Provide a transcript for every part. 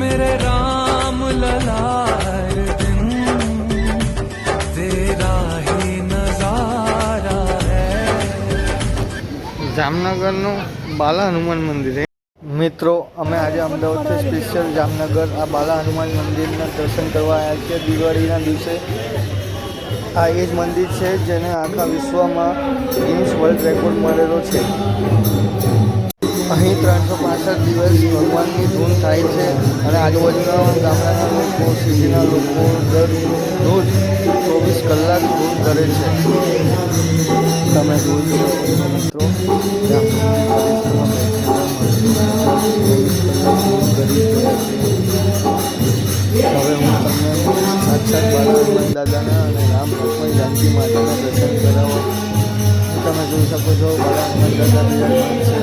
मेरे राम ललार दिन तेरा ही नजारा है। જામનગરનું બાલા હનુમાન મંદિર મિત્રો, અમે આજે અમદાવાદથી સ્પેશિયલ જામનગર આ બાલા હનુમાન મંદિરના દર્શન કરવા આવ્યા છીએ દિવાળીના દિવસે। આ એ જ મંદિર છે જેને આખા વિશ્વમાં ગિનિસ વર્લ્ડ રેકોર્ડ મળેલો છે। અહીં 365 દિવસ ભગવાનની ધૂન થાય છે અને આજુબાજુના ગામડાના લોકો, સિટીના લોકો દરરોજ 24 કલાક ધૂન કરે છે। તમે જોઈ શકો છો મિત્રો, હવે હું તમને સાક્ષાત બાલા હનુમાન દાદાના અને રામ લક્ષ્મણ જાનકી માતાના દર્શન કરાવવા। તમે જોઈ શકો છો બાલા હનુમાન દાદા બિરાજમાન છે।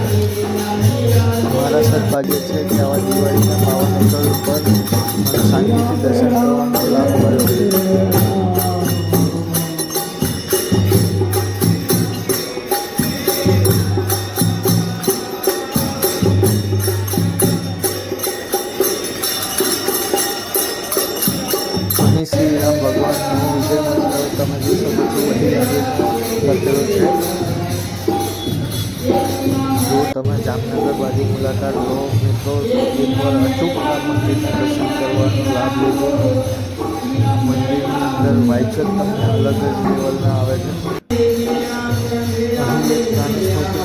મારા સદભાગ્ય છે કે આવા દિવાળીના પાવન અવસર ઉપર મને શાંતિથી દર્શન કરવાનો લાભ મળ્યો છે। અહીં શ્રી રામ ભગવાનનો વિજય મંત્ર તમે જોઈ શકો છો બધી લખેલો છે। જો તમે જામનગર બાજુ મુલાકાત લો મિત્રો, એકવાર અચૂક આ મંદિરના દર્શન કરવાનો લાભ લેજો। મંદિરની અંદર વાઇબ્સ જ તમને અલગ જ લેવલના આવે છે। અહીં એક નાની સ્મૃતિ